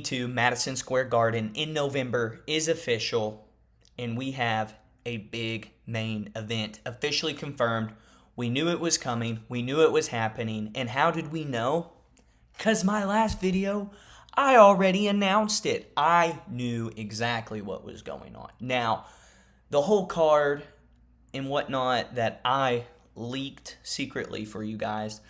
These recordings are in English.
To Madison Square Garden in November is official, and we have a big main event officially confirmed. We knew it was coming, we knew it was happening, and how did we know? Because my last video, I already announced it. I knew exactly what was going on. Now, the whole card and whatnot that I leaked secretly for you guys,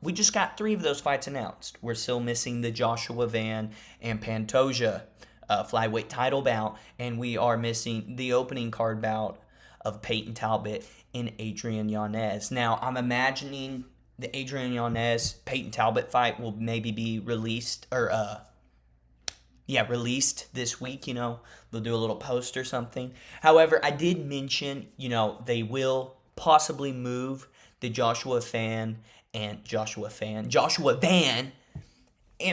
we just got 3 of those fights announced. We're still missing the Joshua Van and Pantoja flyweight title bout, and we are missing the opening card bout of Peyton Talbot and Adrian Yanez. Now, I'm imagining the Adrian Yanez Peyton Talbot fight will maybe be released released this week. They'll do a little post or something. However, I did mention, they will possibly move the Joshua Van and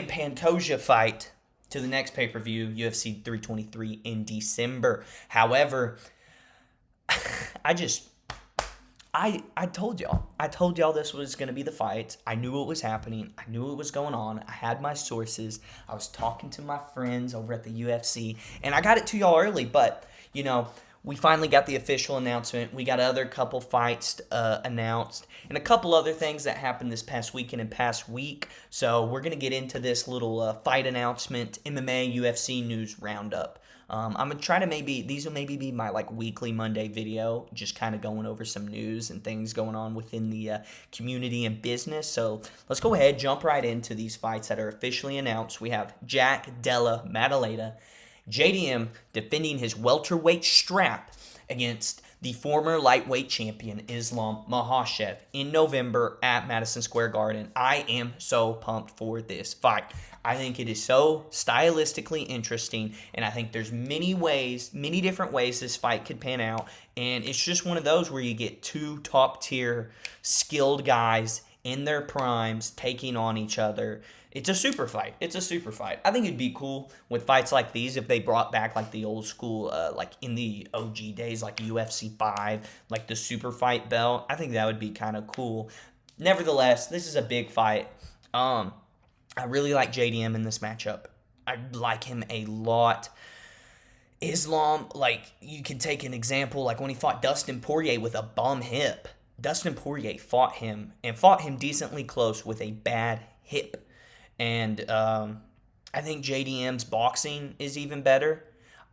Pantoja fight to the next pay-per-view, UFC 323 in December. However, I told y'all this was going to be the fight. I knew it was happening. I knew it was going on. I had my sources. I was talking to my friends over at the UFC, and I got it to y'all early, but, we finally got the official announcement. We got other couple fights announced and a couple other things that happened this past weekend and past week. So we're going to get into this little fight announcement, MMA UFC news roundup. I'm going to try to these will maybe be my weekly Monday video, just kind of going over some news and things going on within the community and business. So let's go ahead, jump right into these fights that are officially announced. We have Jack Della Maddalena, JDM, defending his welterweight strap against the former lightweight champion Islam Makhachev in November at Madison Square Garden. I am so pumped for this fight. I think it is so stylistically interesting, and I think there's many different ways this fight could pan out, and it's just one of those where you get 2 top-tier skilled guys in their primes taking on each other. It's a super fight. I think it'd be cool with fights like these if they brought back the old school, in the OG days, UFC 5, the super fight belt. I think that would be kind of cool. Nevertheless, this is a big fight. I really like JDM in this matchup. I like him a lot. Islam, you can take an example, when he fought Dustin Poirier with a bum hip. Dustin Poirier fought him decently close with a bad hip. And I think JDM's boxing is even better.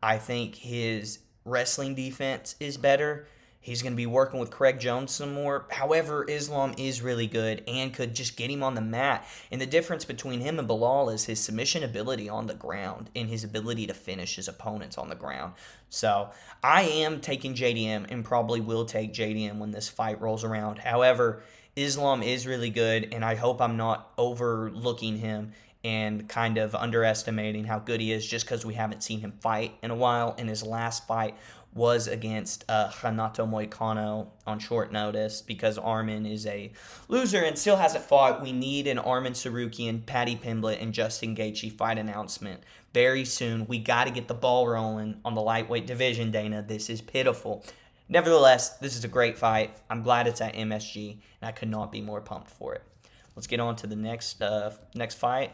I think his wrestling defense is better. He's going to be working with Craig Jones some more. However, Islam is really good and could just get him on the mat. And the difference between him and Bilal is his submission ability on the ground and his ability to finish his opponents on the ground. So I am taking JDM and probably will take JDM when this fight rolls around. However, Islam is really good, and I hope I'm not overlooking him and kind of underestimating how good he is just because we haven't seen him fight in a while. And his last fight was against Renato Moicano on short notice because Armin is a loser and still hasn't fought. We need an Armin Sarukian, Paddy Pimblett, and Justin Gaethje fight announcement very soon. We got to get the ball rolling on the lightweight division, Dana. This is pitiful. Nevertheless, this is a great fight. I'm glad it's at MSG, and I could not be more pumped for it. Let's get on to the next fight.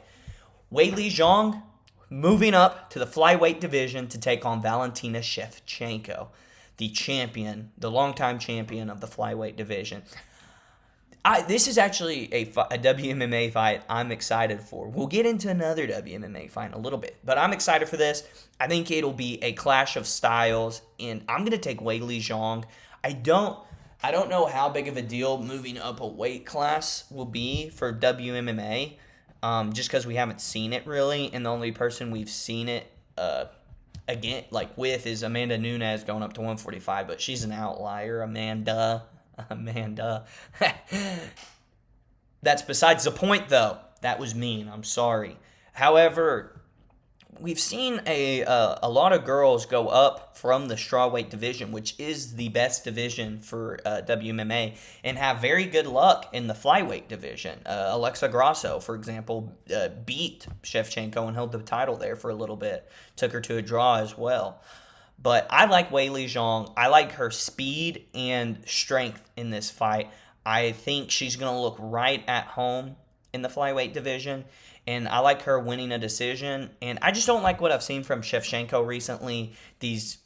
Weili Zhang moving up to the flyweight division to take on Valentina Shevchenko, the longtime champion of the flyweight division. This is actually a WMMA fight I'm excited for. We'll get into another WMMA fight in a little bit, but I'm excited for this. I think it'll be a clash of styles, and I'm going to take Weili Zhang. I don't know how big of a deal moving up a weight class will be for WMMA, just because we haven't seen it really, and the only person we've seen it with is Amanda Nunes going up to 145, but she's an outlier. Amanda. That's besides the point, though. That was mean. I'm sorry. However, we've seen a lot of girls go up from the strawweight division, which is the best division for WMMA, and have very good luck in the flyweight division. Alexa Grasso, for example, beat Shevchenko and held the title there for a little bit. Took her to a draw as well. But I like Weili Zhang. I like her speed and strength in this fight. I think she's going to look right at home in the flyweight division. and I like her winning a decision. And I just don't like what I've seen from Shevchenko recently. These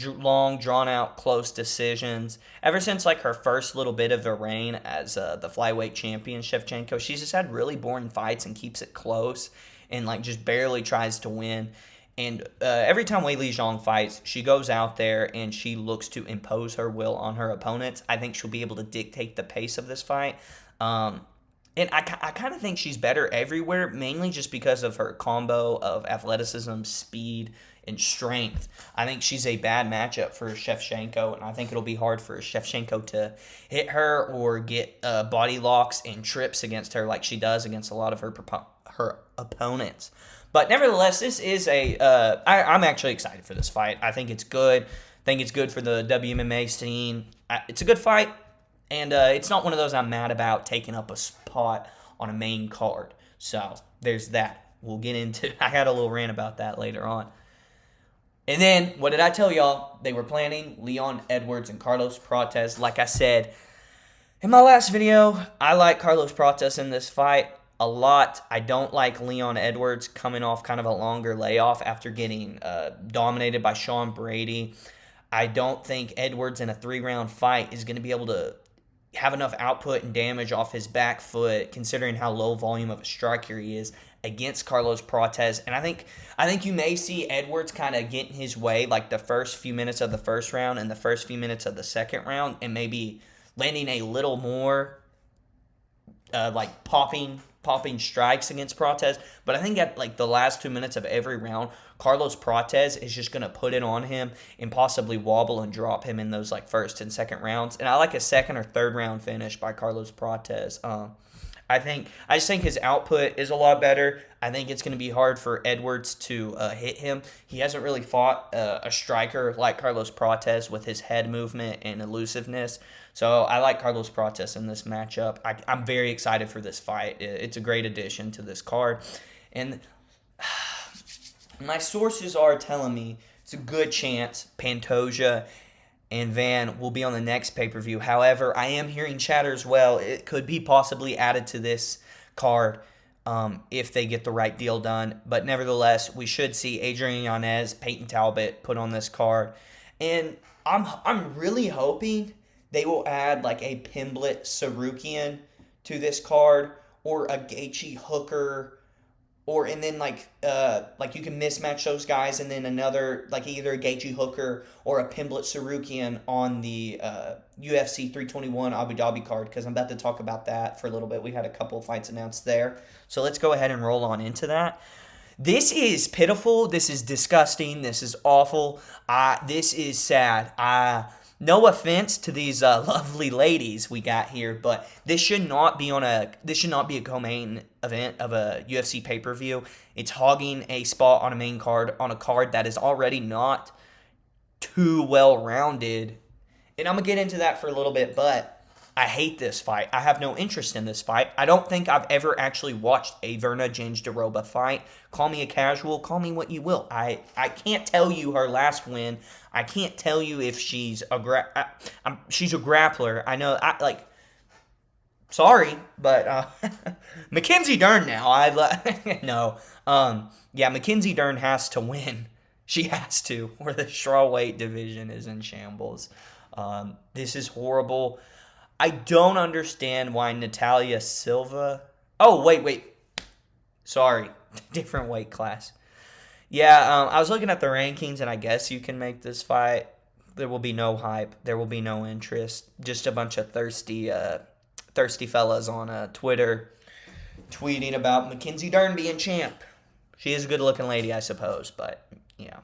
long, drawn-out, close decisions. Ever since like her first little bit of a reign as the flyweight champion, Shevchenko, she's just had really boring fights and keeps it close and like just barely tries to win. And every time Weili Zhang fights, she goes out there and she looks to impose her will on her opponents. I think she'll be able to dictate the pace of this fight. And I kind of think she's better everywhere, mainly just because of her combo of athleticism, speed, and strength. I think she's a bad matchup for Shevchenko, and I think it'll be hard for Shevchenko to hit her or get body locks and trips against her like she does against a lot of her opponents. But nevertheless, this is I'm actually excited for this fight. I think it's good. I think it's good for the WMMA scene. It's a good fight. And it's not one of those I'm mad about taking up a spot on a main card. So there's that. We'll get into I had a little rant about that later on. And then, what did I tell y'all? They were planning Leon Edwards and Carlos Prates. Like I said in my last video, I like Carlos Prates in this fight a lot. I don't like Leon Edwards coming off kind of a longer layoff after getting dominated by Sean Brady. I don't think Edwards in a 3-round fight is going to be able to have enough output and damage off his back foot, considering how low volume of a striker he is against Carlos Prates. And I think you may see Edwards kind of get in his way like the first few minutes of the first round and the first few minutes of the second round, and maybe landing a little more like popping strikes against Prates. But I think at like the last 2 minutes of every round, Carlos Prates is just going to put it on him and possibly wobble and drop him in those like first and second rounds. And I like a second or third round finish by Carlos Prates. I just think his output is a lot better. I think it's going to be hard for Edwards to hit him. He hasn't really fought a striker like Carlos Prates with his head movement and elusiveness. So I like Carlos Prates in this matchup. I'm very excited for this fight. It's a great addition to this card. And my sources are telling me it's a good chance Pantoja and Van will be on the next pay-per-view. However, I am hearing chatter as well. It could be possibly added to this card if they get the right deal done. But nevertheless, we should see Adrian Yanez, Peyton Talbot put on this card. And I'm really hoping they will add like a Pimblett Sarukian to this card, or a Gaethje Hooker, and then like you can mismatch those guys, and then another like either a Gaethje Hooker or a Pimblett Sarukian on the UFC 321 Abu Dhabi card, because I'm about to talk about that for a little bit. We had a couple of fights announced there, so let's go ahead and roll on into that. This is pitiful. This is disgusting. This is awful. This is sad. No offense to these lovely ladies we got here, but this should not be a co-main event of a UFC pay-per-view. It's hogging a spot on a main card, on a card that is already not too well-rounded. And I'm going to get into that for a little bit, but I hate this fight. I have no interest in this fight. I don't think I've ever actually watched a Virna Jandiroba fight. Call me a casual. Call me what you will. I can't tell you her last win. I can't tell you if she's she's a grappler. I know. Sorry, but Mackenzie Dern now. No. Yeah, Mackenzie Dern has to win. She has to. Where the strawweight division is in shambles. This is horrible. I don't understand why Natalia Silva... Oh, wait. Sorry. Different weight class. Yeah, I was looking at the rankings, and I guess you can make this fight. There will be no hype. There will be no interest. Just a bunch of thirsty fellas on Twitter tweeting about Mackenzie Dern being champ. She is a good-looking lady, I suppose, but, yeah.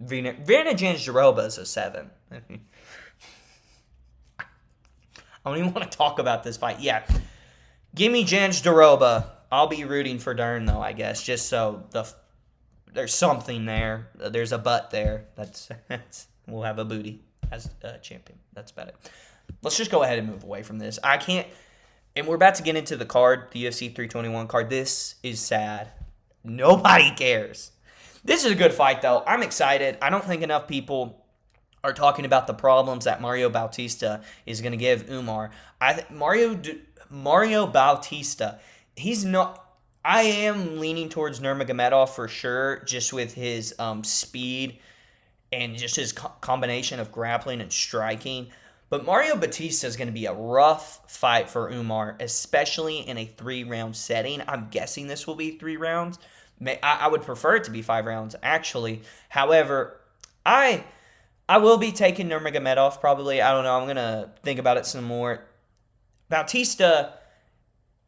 Virna Jandiroba is a 7. I don't even want to talk about this fight. Yeah, give me Jandiroba. I'll be rooting for Dern, though, I guess, just so there's something there. There's a butt there. That's we'll have a booty as a champion. That's about it. Let's just go ahead and move away from this. I can't, and we're about to get into the card, the UFC 321 card. This is sad. Nobody cares. This is a good fight, though. I'm excited. I don't think enough people are talking about the problems that Mario Bautista is going to give Umar. I think Mario Bautista, he's not I am leaning towards Nurmagomedov for sure, just with his speed and just his combination of grappling and striking. But Mario Batista is going to be a rough fight for Umar, especially in a 3-round setting. I'm guessing this will be 3 rounds. I would prefer it to be 5 rounds, actually. However, I will be taking Nurmagomedov probably. I don't know. I'm going to think about it some more. Bautista,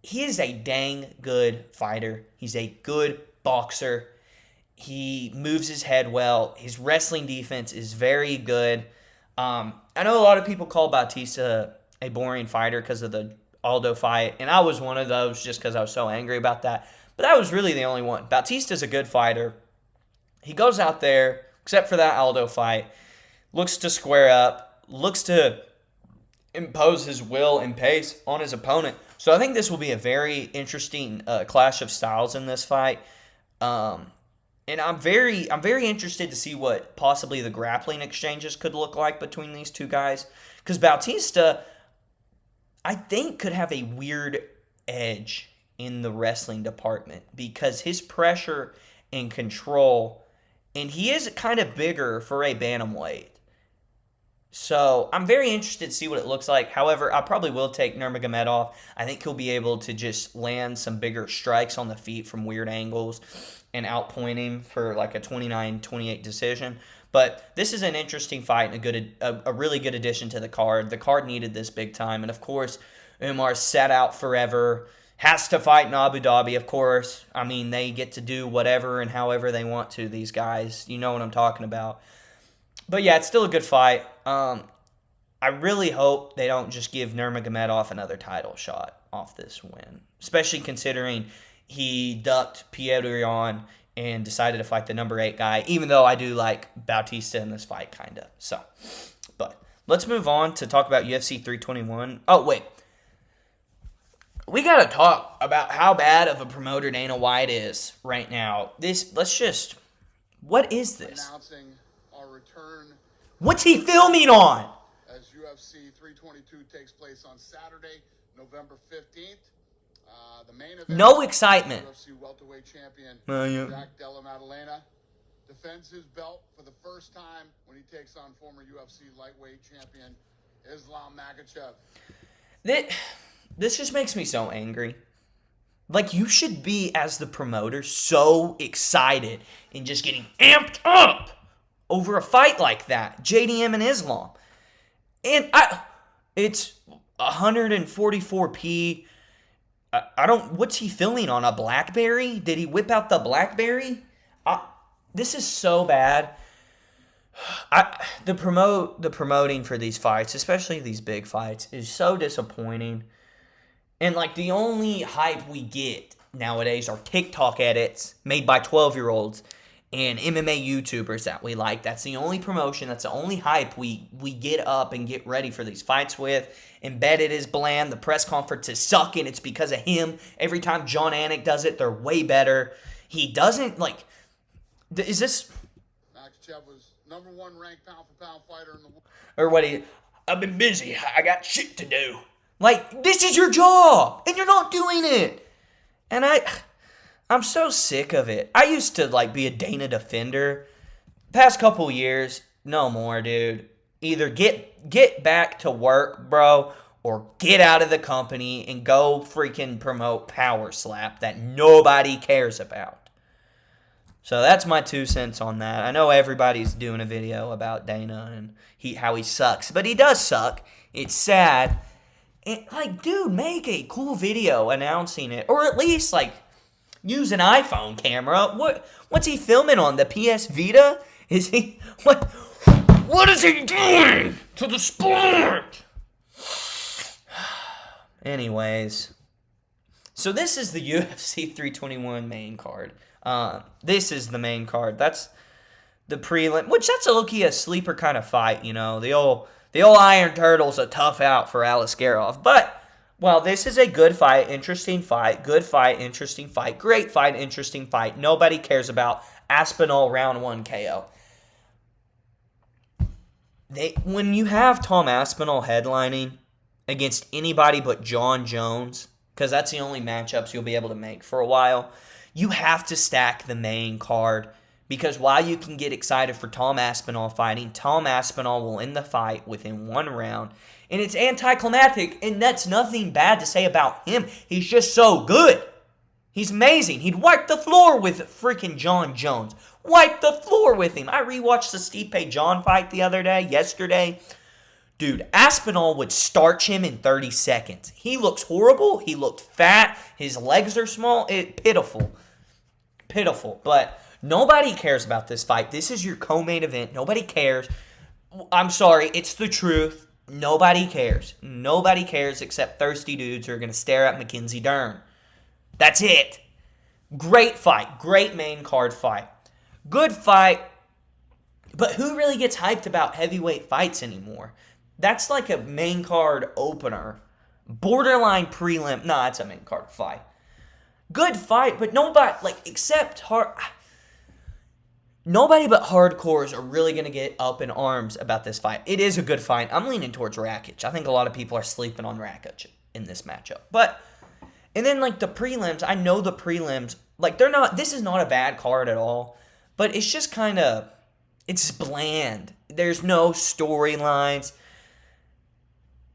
he is a dang good fighter. He's a good boxer. He moves his head well. His wrestling defense is very good. I know a lot of people call Bautista a boring fighter because of the Aldo fight, and I was one of those just because I was so angry about that. But that was really the only one. Bautista's a good fighter. He goes out there, except for that Aldo fight, looks to square up, looks to impose his will and pace on his opponent. So I think this will be a very interesting clash of styles in this fight. And I'm very interested to see what possibly the grappling exchanges could look like between these two guys. Because Bautista, I think, could have a weird edge in the wrestling department because his pressure and control, and he is kind of bigger for a bantamweight. So I'm very interested to see what it looks like. However, I probably will take Nurmagomedov. I think he'll be able to just land some bigger strikes on the feet from weird angles and outpoint him for like a 29-28 decision. But this is an interesting fight and a really good addition to the card. The card needed this big time. And, of course, Umar's set out forever. Has to fight in Abu Dhabi, of course. I mean, they get to do whatever and however they want to, these guys. You know what I'm talking about. But, yeah, it's still a good fight. I really hope they don't just give Nurmagomedov another title shot off this win, especially considering he ducked Petr Yan and decided to fight the number 8 guy, even though I do like Bautista in this fight, kind of. So, but let's move on to talk about UFC 321. Oh, wait. We got to talk about how bad of a promoter Dana White is right now. What is this? Announcing our return. What's he filming on? As UFC 322 takes place on Saturday, November 15th. The main event. No excitement. UFC welterweight champion Yeah. Jack Della Maddalena defends his belt for the first time when he takes on former UFC lightweight champion Islam Makhachev. This just makes me so angry. Like, you should be, as the promoter, so excited and just getting amped up over a fight like that. JDM and Islam. And it's 144p. What's he filming on? A BlackBerry? Did he whip out the BlackBerry? This is so bad. The promoting for these fights, especially these big fights, is so disappointing. And, like, the only hype we get nowadays are TikTok edits made by 12-year-olds and MMA YouTubers that we like. That's the only promotion. That's the only hype we get up and get ready for these fights with. Embedded is bland. The press conference is sucking. It's because of him. Every time John Anik does it, they're way better. He doesn't, like... Is this... Makhachev was number 1 ranked pound-for-pound fighter in the world. Or what I've been busy. I got shit to do. Like, this is your job, and you're not doing it. And I'm so sick of it. I used to, like, be a Dana defender. Past couple years, no more, dude. Either get back to work, bro, or get out of the company and go freaking promote Power Slap that nobody cares about. So that's my 2 cents on that. I know everybody's doing a video about Dana and how he sucks, but he does suck. It's sad. And, like, dude, make a cool video announcing it. Or at least, like, use an iPhone camera. What's he filming on? The PS Vita? Is he... What is he doing to the sport? Anyways. So this is the UFC 321 main card. This is the main card. That's the prelim. Which, that's a sleeper kind of fight, you know. The old Iron Turtle's a tough out for Aliskerov. But, well, this is a good fight, interesting fight, good fight, interesting fight, great fight, interesting fight. Nobody cares about Aspinall round 1 KO. When you have Tom Aspinall headlining against anybody but John Jones, because that's the only matchups you'll be able to make for a while. You have to stack the main card, because while you can get excited for Tom Aspinall fighting, Tom Aspinall will end the fight within 1 round. And it's anticlimactic, and that's nothing bad to say about him. He's just so good. He's amazing. He'd wipe the floor with freaking John Jones. Wipe the floor with him. I rewatched the Stipe John fight yesterday. Dude, Aspinall would starch him in 30 seconds. He looks horrible. He looked fat. His legs are small. Pitiful. But nobody cares about this fight. This is your co-main event. Nobody cares. I'm sorry. It's the truth. Nobody cares. Nobody cares except thirsty dudes who are going to stare at Mackenzie Dern. That's it. Great fight. Great main card fight. Good fight. But who really gets hyped about heavyweight fights anymore? That's like a main card opener. Borderline prelim. Nah, it's a main card fight. Good fight, but nobody, nobody but hardcores are really going to get up in arms about this fight. It is a good fight. I'm leaning towards Rakic. I think a lot of people are sleeping on Rakic in this matchup. And then, the prelims, I know the prelims, this is not a bad card at all, but it's just it's bland. There's no storylines.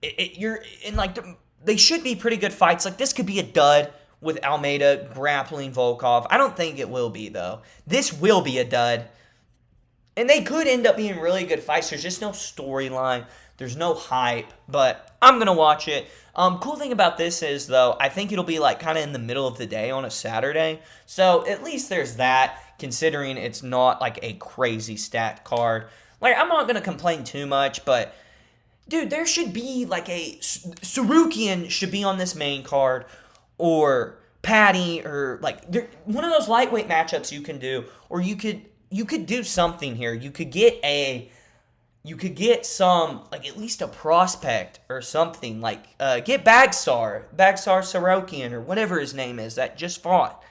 They should be pretty good fights. This could be a dud with Almeida grappling Volkov. I don't think it will be, though. This will be a dud. And they could end up being really good fights. There's just no storyline. There's no hype. But I'm going to watch it. Cool thing about this is, though, I think it'll be in the middle of the day on a Saturday. So at least there's that, considering it's not a crazy stacked card. I'm not going to complain too much, but dude, there should be Sarukian should be on this main card, or Patty, or one of those lightweight matchups you can do, or you could do something here. You could get some, at least a prospect or something, get Bagsar Sarokian, or whatever his name is, that just fought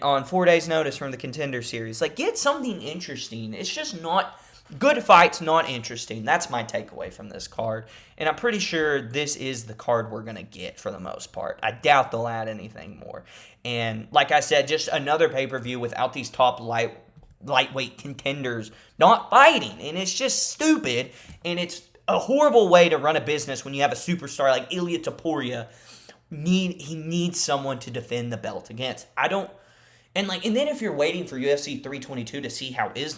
on 4 days' notice from the Contender Series. Get something interesting. It's just not good fights, not interesting. That's my takeaway from this card. And I'm pretty sure this is the card we're going to get for the most part. I doubt they'll add anything more. And like I said, just another pay-per-view without these top lightweight contenders not fighting. And it's just stupid. And it's a horrible way to run a business when you have a superstar like Ilia Topuria. He needs someone to defend the belt against. And then if you're waiting for UFC 322 to see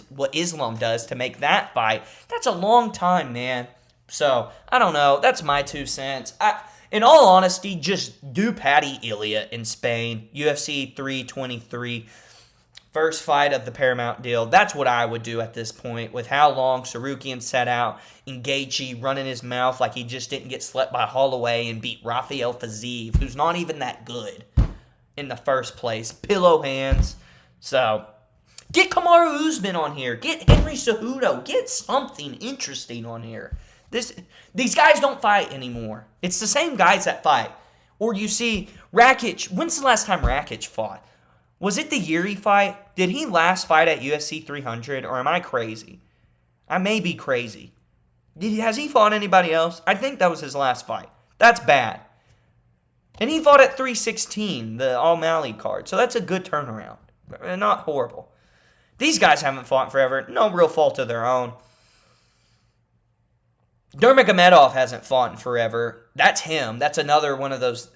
what Islam does to make that fight, that's a long time, man. So, I don't know. That's my 2 cents. In all honesty, just do Patty Ilia in Spain. UFC 323. First fight of the Paramount deal. That's what I would do at this point, with how long Sarukian sat out, and Gaethje running his mouth like he just didn't get slept by Holloway and beat Rafael Fiziev, who's not even that good in the first place. Pillow hands. So, get Kamaru Usman on here. Get Henry Cejudo. Get something interesting on here. These guys don't fight anymore. It's the same guys that fight. Or you see Rakic. When's the last time Rakic fought? Was it the Yuri fight? Did he last fight at UFC 300? Or am I crazy? I may be crazy. Has he fought anybody else? I think that was his last fight. That's bad. And he fought at 316, the O'Malley card. So that's a good turnaround. Not horrible. These guys haven't fought in forever. No real fault of their own. Nurmagomedov hasn't fought in forever. That's him. That's another one of those.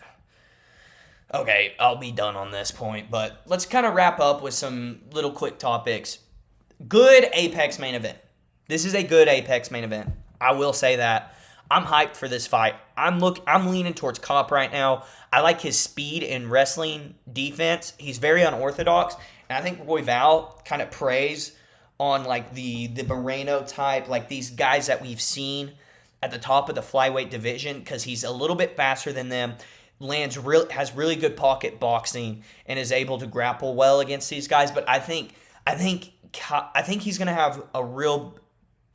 Okay, I'll be done on this point. But let's kind of wrap up with some little quick topics. Good Apex main event. This is a good Apex main event. I will say that. I'm hyped for this fight. I'm leaning towards Kopp right now. I like his speed and wrestling defense. He's very unorthodox. And I think Royval kind of preys on the Moreno type, these guys that we've seen at the top of the flyweight division, because he's a little bit faster than them, has really good pocket boxing, and is able to grapple well against these guys. But I think he's going to have a real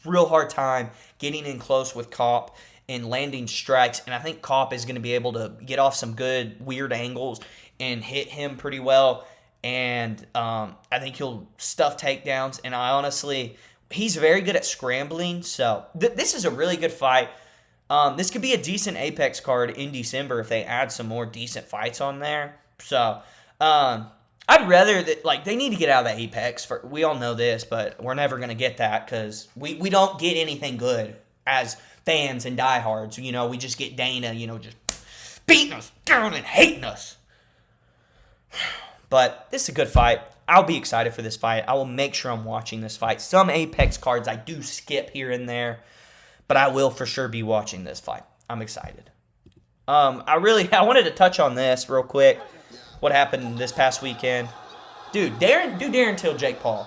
hard time getting in close with Kopp and landing strikes. And I think Kopp is going to be able to get off some good, weird angles and hit him pretty well. And I think he'll stuff takedowns. And he's very good at scrambling. So this is a really good fight. This could be a decent Apex card in December if they add some more decent fights on there. So, I'd rather that, like, they need to get out of the Apex. We all know this, but we're never going to get that because we don't get anything good as fans and diehards. You know, we just get Dana, you know, just beating us down and hating us. But this is a good fight. I'll be excited for this fight. I will make sure I'm watching this fight. Some Apex cards I do skip here and there, but I will for sure be watching this fight. I'm excited. I wanted to touch on this real quick. What happened this past weekend? Dude, Darren Till Jake Paul.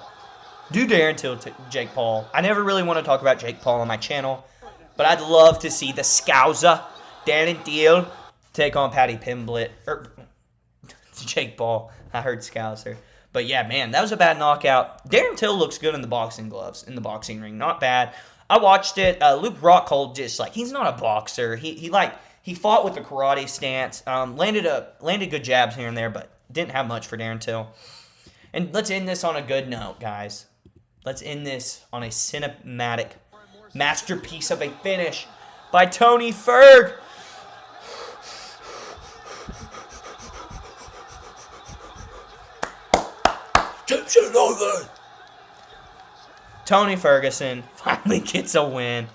Do Darren Till Jake Paul. I never really want to talk about Jake Paul on my channel, but I'd love to see the Scouser, Darren Till, take on Paddy Pimblett. Jake Paul. I heard Scouser. But yeah, man, that was a bad knockout. Darren Till looks good in the boxing gloves, in the boxing ring. Not bad. I watched it. Luke Rockhold just, like, he's not a boxer. He fought with a karate stance. Landed good jabs here and there, but didn't have much for Darren Till. And let's end this on a good note, guys. Let's end this on a cinematic masterpiece of a finish by Tony Ferg. Tony Ferguson finally gets a win.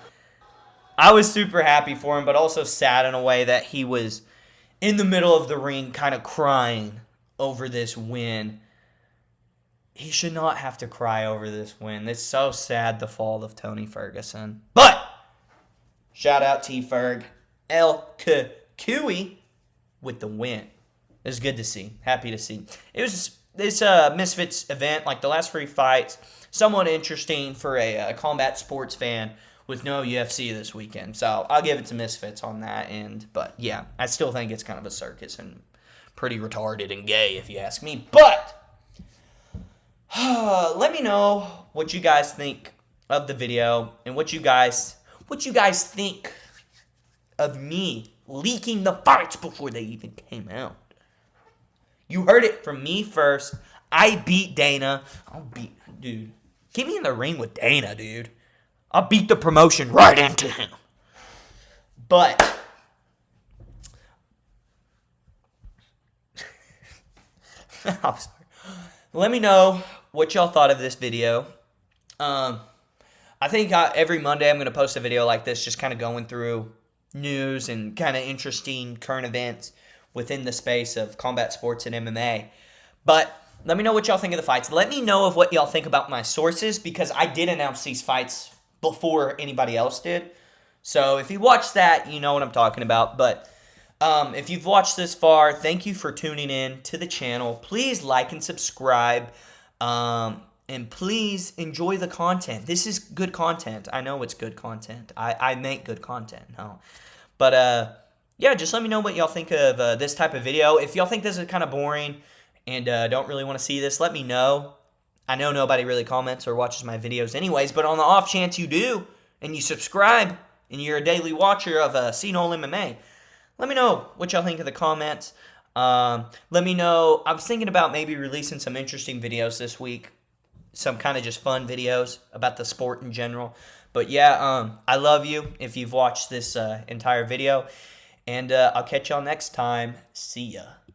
I was super happy for him, but also sad in a way that he was in the middle of the ring kind of crying over this win. He should not have to cry over this win. It's so sad, the fall of Tony Ferguson. But, shout out T-Ferg. El Kui with the win. It was good to see. Happy to see. It was this Misfits event, like the last 3 fights, somewhat interesting for a combat sports fan with no UFC this weekend. So I'll give it to Misfits on that end. But yeah, I still think it's kind of a circus and pretty retarded and gay if you ask me. But let me know what you guys think of the video and what you guys think of me leaking the fights before they even came out. You heard it from me first. I beat Dana. Dude, get me in the ring with Dana, dude. I'll beat the promotion right into him. But I'm sorry. Let me know what y'all thought of this video. I think every Monday I'm going to post a video like this, just kind of going through news and kind of interesting current events within the space of combat sports and MMA. But let me know what y'all think of the fights. Let me know of what y'all think about my sources, because I did announce these fights before anybody else did. So if you watched that, you know what I'm talking about. But if you've watched this far, thank you for tuning in to the channel. Please like and subscribe. And please enjoy the content. This is good content. I know it's good content. I make good content. No. But yeah, just let me know what y'all think of this type of video. If y'all think this is kind of boring and don't really want to see this, let me know. I know nobody really comments or watches my videos anyways, but on the off chance you do, and you subscribe, and you're a daily watcher of C-Noel MMA, let me know what y'all think of the comments. Let me know. I was thinking about maybe releasing some interesting videos this week. Some kind of just fun videos about the sport in general. But yeah, I love you if you've watched this entire video. And I'll catch y'all next time. See ya.